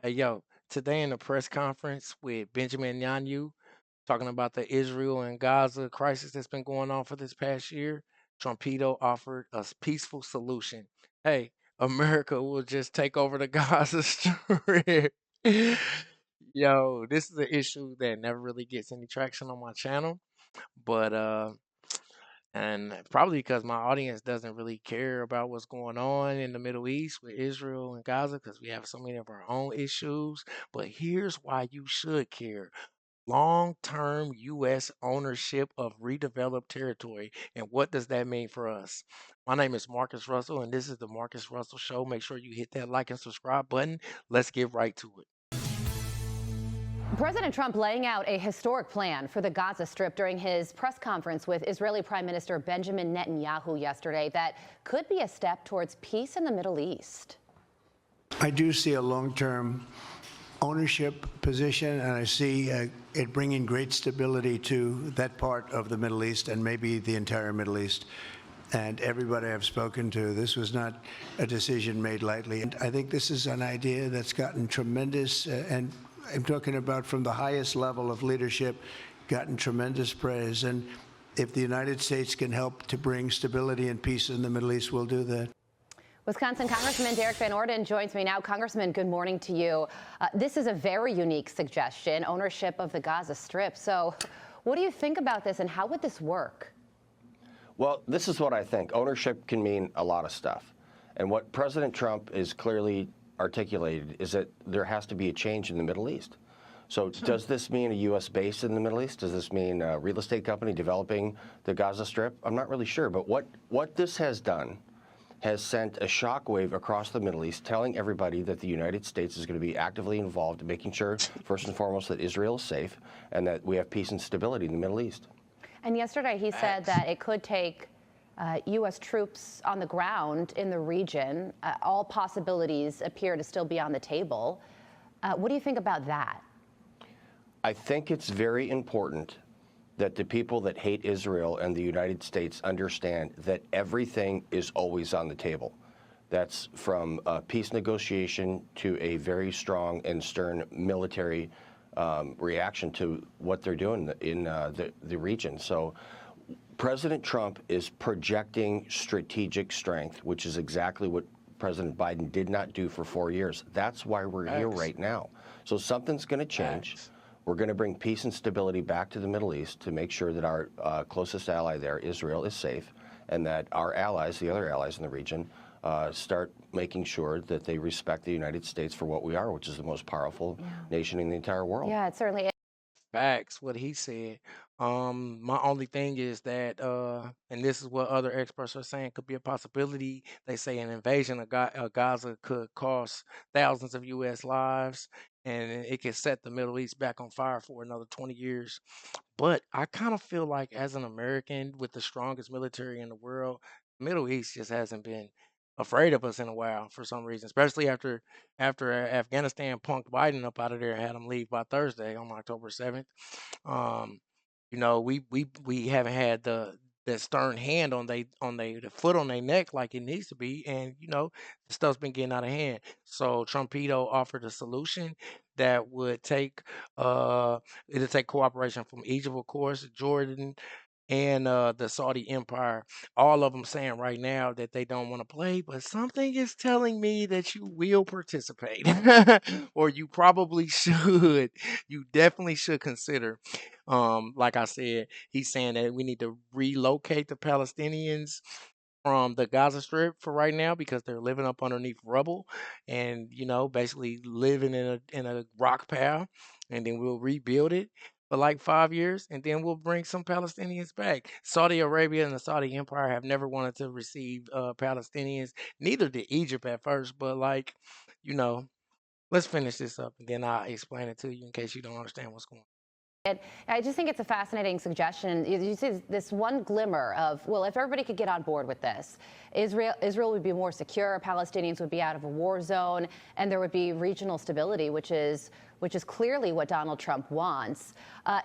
Hey, yo, today in the press conference with Benjamin Netanyahu talking about the Israel and Gaza crisis that's been going on for this past year, Trumpito offered a peaceful solution. Hey, America will just take over the Gaza Strip. Yo, this is an issue that never really gets any traction on my channel, but and probably because my audience doesn't really care about what's going on in the Middle East with Israel and Gaza because we have so many of our own issues. But here's why you should care: long term U.S. ownership of redeveloped territory. And what does that mean for us? My name is Marcus Russell, and this is the Marcus Russell Show. Make sure you hit that like and subscribe button. Let's get right to it. President Trump laying out a historic plan for the Gaza Strip during his press conference with Israeli Prime Minister Benjamin Netanyahu yesterday that could be a step towards peace in the Middle East. I do see a long-term ownership position, and I see it bringing great stability to that part of the Middle East and maybe the entire Middle East. And everybody I've spoken to, this was not a decision made lightly. And I think this is an idea that's gotten tremendous, and I'm talking about from the highest level of leadership, gotten tremendous praise. And if the United States can help to bring stability and peace in the Middle East, we'll do that. Wisconsin Congressman Derek Van Orden joins me now. Congressman, good morning to you. This is a very unique suggestion, ownership of the Gaza Strip. So what do you think about this, and how would this work? Well, this is what I think. Ownership can mean a lot of stuff. And what President Trump is clearly articulated is that there has to be a change in the Middle East. So does this mean a U.S. base in the Middle East? Does this mean a real estate company developing the Gaza Strip? I'm not really sure. But what this has done has sent a shockwave across the Middle East, telling everybody that the United States is going to be actively involved in making sure, first and foremost, that Israel is safe and that we have peace and stability in the Middle East. And yesterday he said that it could take U.S. troops on the ground in the region. All possibilities appear to still be on the table. What do you think about that? I think it's very important that the people that hate Israel and the United States understand that everything is always on the table. That's from a peace negotiation to a very strong and stern military reaction to what they're doing in the region. So President Trump is projecting strategic strength, which is exactly what President Biden did not do for 4 years. That's why we're here right now. So something's going to change. We're going to bring peace and stability back to the Middle East to make sure that our closest ally there, Israel, is safe, and that our allies, the other allies in the region, start making sure that they respect the United States for what we are, which is the most powerful nation in the entire world. Yeah, it certainly is. Facts, what he said. My only thing is that, and this is what other experts are saying could be a possibility. They say an invasion of Gaza could cost thousands of U.S. lives, and it could set the Middle East back on fire for another 20 years. But I kind of feel like, as an American with the strongest military in the world, Middle East just hasn't been afraid of us in a while for some reason, especially after Afghanistan punked Biden up out of there and had him leave by Thursday on October 7th. Um, we haven't had the stern hand on the foot on their neck like it needs to be, and the stuff's been getting out of hand. So Trumpito offered a solution that would take it'll take cooperation from Egypt, of course, Jordan, and the Saudi Empire. All of them saying right now that they don't want to play, but something is telling me that you will participate, or you probably should. You definitely should consider. Like I said, he's saying that we need to relocate the Palestinians from the Gaza Strip for right now because they're living up underneath rubble and basically living in a rock pile, and then we'll rebuild it for like 5 years, and then we'll bring some Palestinians back. Saudi Arabia and the Saudi Empire have never wanted to receive Palestinians. Neither did Egypt at first, but you know, let's finish this up and then I'll explain it to you in case you don't understand what's going on. I just think it's a fascinating suggestion. You see this one glimmer of, well, if everybody could get on board with this, Israel would be more secure, Palestinians would be out of a war zone, and there would be regional stability, which is clearly what Donald Trump wants.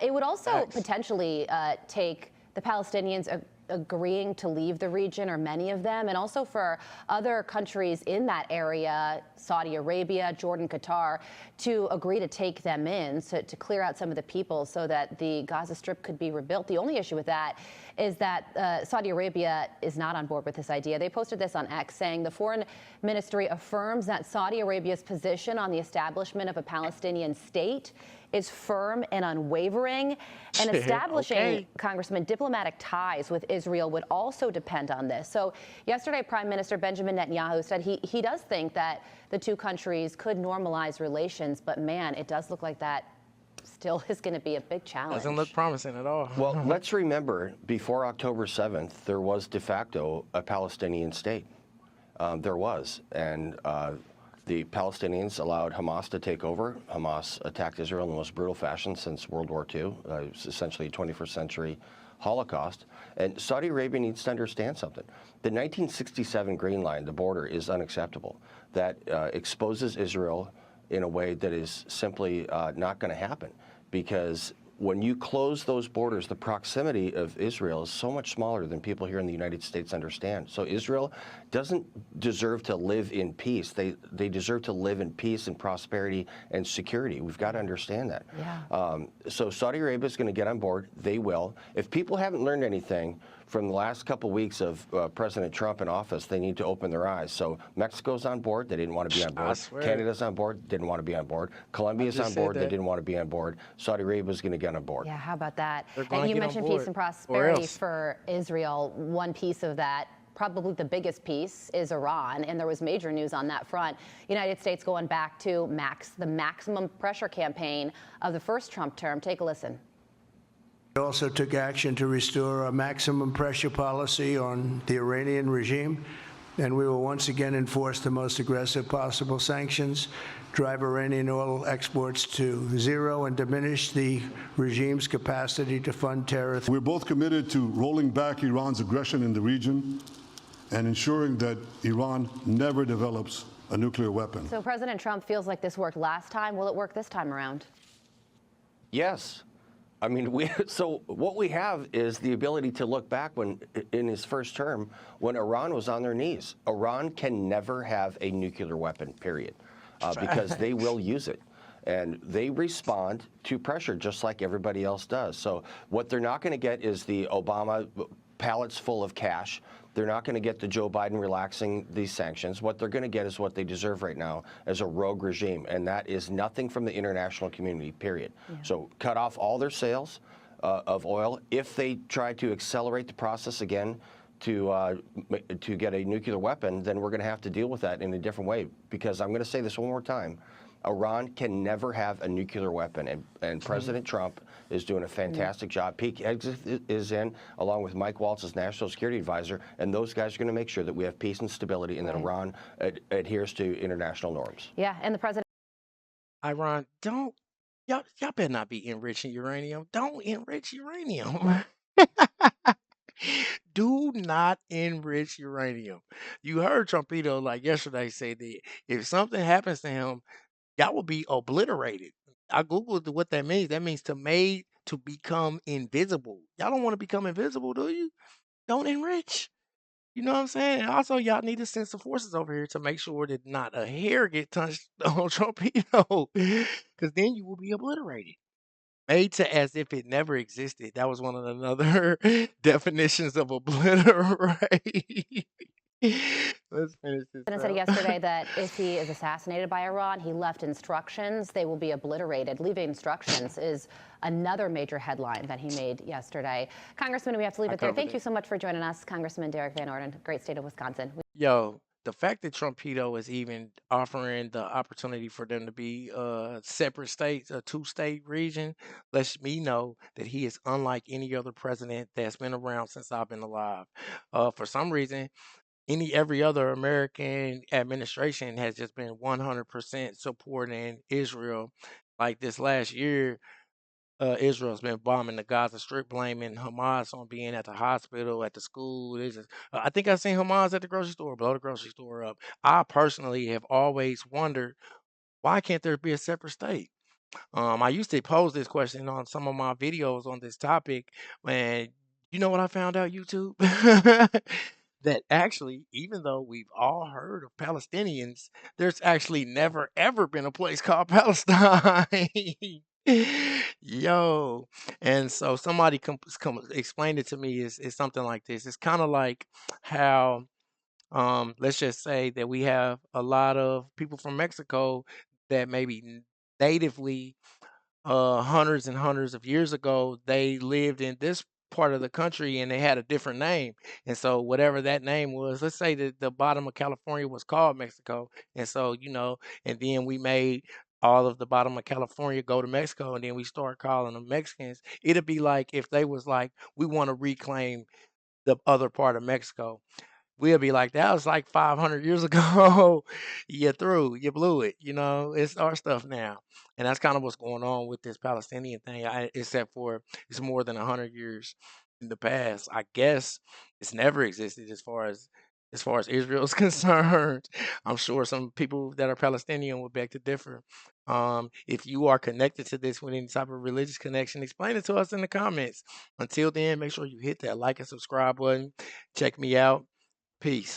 It would also potentially take the Palestinians agreeing to leave the region, or many of them, and also for other countries in that area, Saudi Arabia, Jordan, Qatar, to agree to take them in, so to clear out some of the people so that the Gaza Strip could be rebuilt. The only issue with that is that Saudi Arabia is not on board with this idea. They posted this on X saying the foreign ministry affirms that Saudi Arabia's position on the establishment of a Palestinian state is firm and unwavering, and establishing, Okay. Congressman, diplomatic ties with Israel would also depend on this. So yesterday, Prime Minister Benjamin Netanyahu said he does think that the two countries could normalize relations, but man, it does look like that still is going to be a big challenge. Doesn't look promising at all. Well, let's remember, before October 7th, there was de facto a Palestinian state. There was, and the Palestinians allowed Hamas to take over. Hamas attacked Israel in the most brutal fashion since World War II. It's essentially a 21st century Holocaust. And Saudi Arabia needs to understand something. The 1967 Green Line, the border, is unacceptable. That exposes Israel in a way that is simply not going to happen, because when you close those borders, the proximity of Israel is so much smaller than people here in the United States understand. So Israel doesn't deserve to live in peace. They deserve to live in peace and prosperity and security. We've got to understand that. Yeah. So Saudi Arabia is going to get on board. They will. If people haven't learned anything from the last couple of weeks of President Trump in office, they need to open their eyes. So Mexico's on board. They didn't want to be on I board. swear. Canada's on board. Didn't want to be on board. Colombia's just on said board. They that. didn't want to be on board. Saudi Arabia's going to get on board. Yeah, how about that? They're gonna And you get on mentioned board, peace and or prosperity else. for Israel. One piece of that, probably the biggest piece, is Iran, and there was major news on that front. United States going back to the maximum pressure campaign of the first Trump term. Take a listen. We also took action to restore a maximum pressure policy on the Iranian regime, and we will once again enforce the most aggressive possible sanctions, drive Iranian oil exports to zero, and diminish the regime's capacity to fund terror. We're both committed to rolling back Iran's aggression in the region and ensuring that Iran never develops a nuclear weapon. So President Trump feels like this worked last time. Will it work this time around? Yes. I mean, so what we have is the ability to look back when, in his first term, when Iran was on their knees. Iran can never have a nuclear weapon, period, because they will use it. And they respond to pressure just like everybody else does. So what they're not going to get is the Obama pallets full of cash. They're not going to get the Joe Biden relaxing these sanctions. What they're going to get is what they deserve right now as a rogue regime, and that is nothing from the international community, period. Yeah. So cut off all their sales of oil. If they try to accelerate the process again to get a nuclear weapon, then we're going to have to deal with that in a different way, because I'm going to say this one more time. Iran can never have a nuclear weapon, and President Trump is doing a fantastic job. Pete Hegseth is in, along with Mike Waltz as National Security Advisor, and those guys are going to make sure that we have peace and stability, and that Iran adheres to international norms. Yeah, and the president. Iran, y'all better not be enriching uranium. Don't enrich uranium. Do not enrich uranium. You heard Trumpito like yesterday say that if something happens to him, y'all will be obliterated. I googled what that means. That means to become invisible. Y'all don't want to become invisible, do you? Don't enrich. You know what I'm saying? And also, y'all need to send some forces over here to make sure that not a hair get touched on Trumpito, because then you will be obliterated. Made to as if it never existed. That was one of another definitions of obliterate. Let's finish this The president said up. yesterday that if he is assassinated by Iran, he left instructions. They will be obliterated. Leaving instructions is another major headline that he made yesterday. Congressman, we have to leave it there. Thank you so much for joining us, Congressman Derek Van Orden, great state of Wisconsin. Yo, the fact that Trumpito is even offering the opportunity for them to be separate states, a two-state region, lets me know that he is unlike any other president that's been around since I've been alive. For some reason, every other American administration has just been 100% supporting Israel. Like this last year, Israel's been bombing the Gaza Strip, blaming Hamas on being at the hospital, at the school. I think I seen Hamas at the grocery store, blow the grocery store up. I personally have always wondered, why can't there be a separate state? I used to pose this question on some of my videos on this topic, when You know what I found out, YouTube? That actually, even though we've all heard of Palestinians, there's actually never ever been a place called Palestine. Yo. And so somebody come explained it to me is something like this. It's kind of like how let's just say that we have a lot of people from Mexico that maybe natively hundreds and hundreds of years ago, they lived in this part of the country and they had a different name. And so whatever that name was, let's say that the bottom of California was called Mexico. And so, and then we made all of the bottom of California go to Mexico and then we start calling them Mexicans. It'd be like if they was like, we want to reclaim the other part of Mexico. We'll be like, that was like 500 years ago. You through, you blew it. It's our stuff now. And that's kind of what's going on with this Palestinian thing, except for it's more than 100 years in the past. I guess it's never existed as far as Israel is concerned. I'm sure some people that are Palestinian would beg to differ. If you are connected to this with any type of religious connection, explain it to us in the comments. Until then, make sure you hit that like and subscribe button. Check me out. Peace.